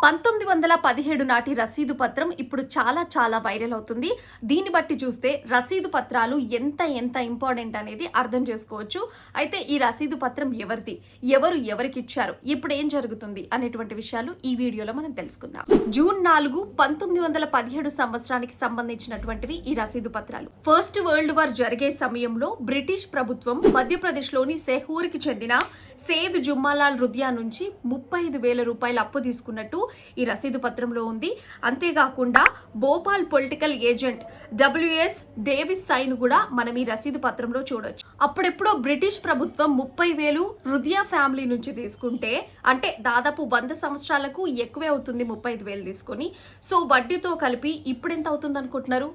1917 నాటి రసీదు పత్రం ఇప్పుడు చాలా వైరల్ అవుతుంది. దీన్ని బట్టి చూస్తే రసీదు పత్రాలు ఎంత ఇంపార్టెంట్ అనేది అర్థం చేసుకోవచ్చు. అయితే ఈ రసీదు పత్రం ఎవరిది, ఎవరికి ఇచ్చారు, ఇప్పుడు ఏం జరుగుతుంది అనేటువంటి విషయాలు ఈ వీడియోలో మనం తెలుసుకుందాం. జూన్ 4, 1917 సంవత్సరానికి సంబంధించినటువంటివి ఈ రసీదు పత్రాలు. ఫస్ట్ వరల్డ్ వార్ జరిగే సమయంలో బ్రిటిష్ ప్రభుత్వం మధ్యప్రదేశ్లోని సెహూర్కి చెందిన సేద్ జుమ్మాలాల్ రుదియా నుంచి 35,000 రూపాయలు అప్పు తీసుకున్నట్టు ఈ రసీదు పత్రంలో ఉంది. అంతేకాకుండా Bhopal political agent WS Davis sign కూడా మనం ఈ రసీదు పత్రంలో చూడొచ్చు. అప్పుడెప్పుడో బ్రిటిష్ ప్రభుత్వం 30,000 రుదియా ఫ్యామిలీ నుంచి తీసుకుంటే, అంటే దాదాపు 100 సంవత్సరాలకు ఎక్కువే అవుతుంది 35,000 తీసుకొని. సో వడ్డీతో కలిపి ఇప్పుడు ఎంత అవుతుంది అనుకుంటున్నారు?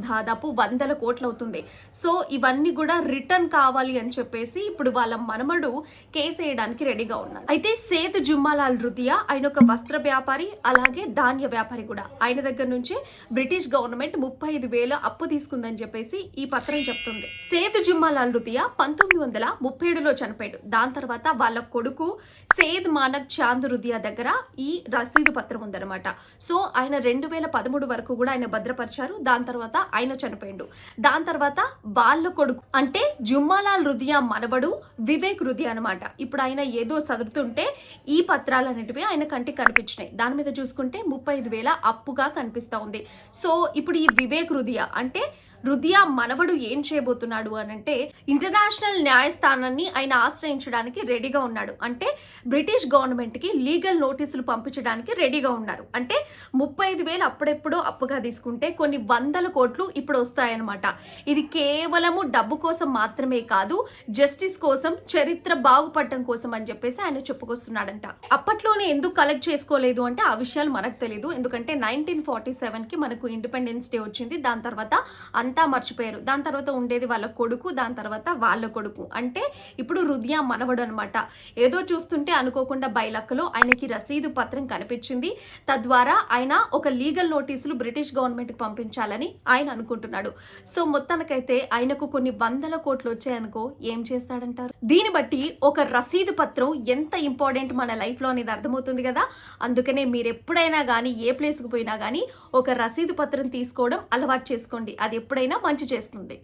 దాదాపు 100 కోట్లు అవుతుంది. సో ఇవన్నీ కూడా రిటర్న్ కావాలి అని చెప్పేసి ఇప్పుడు వాళ్ళ మనమడు కేసు వేయడానికి రెడీగా ఉన్నాడు. అయితే సేద్ జుమ్మాలాల్ రుదియా ఆయన ఒక వస్త్ర వ్యాపారి, అలాగే ధాన్య వ్యాపారి కూడా. ఆయన దగ్గర నుంచే బ్రిటిష్ గవర్నమెంట్ 35,000 అప్పు తీసుకుందని చెప్పేసి ఈ పత్రం చెప్తుంది. సేద్ జుమ్మాలాల్ రుదియా 1937లో చనిపోయాడు. దాని తర్వాత వాళ్ళ కొడుకు సేద్ మానక్ చాంద్ రుదియా దగ్గర ఈ రసీదు పత్రం ఉందన్నమాట. సో ఆయన 2013 వరకు కూడా ఆయన భద్రపరిచారు. దాని తర్వాత ఆయన చనిపోయిండు. దాని తర్వాత వాళ్ళ కొడుకు అంటే జుమ్మాలాల్ రుదియా మనవడు వివేక్ రుదియా అనమాట. ఇప్పుడు ఆయన ఏదో సదురుతుంటే ఈ పత్రాలు అనేటివి ఆయన కంటికి కనిపించినాయి. దాని మీద చూసుకుంటే 35,000 అప్పుగా కనిపిస్తా ఉంది. సో ఇప్పుడు ఈ వివేక్ రుదియా అంటే రుదియా మనవడు ఏం చేయబోతున్నాడు అనంటే, ఇంటర్నేషనల్ న్యాయస్థానాన్ని ఆయన ఆశ్రయించడానికి రెడీగా ఉన్నాడు. అంటే బ్రిటిష్ గవర్నమెంట్ కి లీగల్ నోటీసులు పంపించడానికి రెడీగా ఉన్నారు. అంటే 35,000 అప్పుడెప్పుడో అప్పుగా తీసుకుంటే కొన్ని 100 కోట్లు ఇప్పుడు వస్తాయన్నమాట. ఇది కేవలము డబ్బు కోసం మాత్రమే కాదు, జస్టిస్ కోసం, చరిత్ర బాగుపడటం కోసం అని చెప్పేసి ఆయన చెప్పుకొస్తున్నాడంట. అప్పట్లోనే ఎందుకు కలెక్ట్ చేసుకోలేదు అంటే ఆ విషయాలు మనకు తెలియదు. ఎందుకంటే 1947కి మనకు ఇండిపెండెన్స్ డే వచ్చింది. దాని తర్వాత అంతా మర్చిపోయారు. దాని తర్వాత ఉండేది వాళ్ళ కొడుకు, దాని తర్వాత వాళ్ళ కొడుకు. అంటే ఇప్పుడు రుదియా మనవడు అనమాట. ఏదో చూస్తుంటే అనుకోకుండా బైలక్కలో ఆయనకి రసీదు పత్రం కనిపించింది. తద్వారా ఆయన ఒక లీగల్ నోటీసులు బ్రిటిష్ గవర్నమెంట్ కి పంపించాలని ఆయన అనుకుంటున్నాడు. సో మొత్తానికైతే ఆయనకు కొన్ని 100 కోట్లు వచ్చాయనుకో ఏం చేస్తాడంటారు? దీన్ని బట్టి ఒక రసీదు పత్రం ఎంత ఇంపార్టెంట్ మన లైఫ్ లో అనేది అర్థమవుతుంది కదా. అందుకనే మీరు ఎప్పుడైనా కానీ ఏ ప్లేస్కి పోయినా కానీ ఒక రసీదు పత్రం తీసుకోవడం అలవాటు చేసుకోండి. అది ఎప్పుడైనా మంచి చేస్తుంది.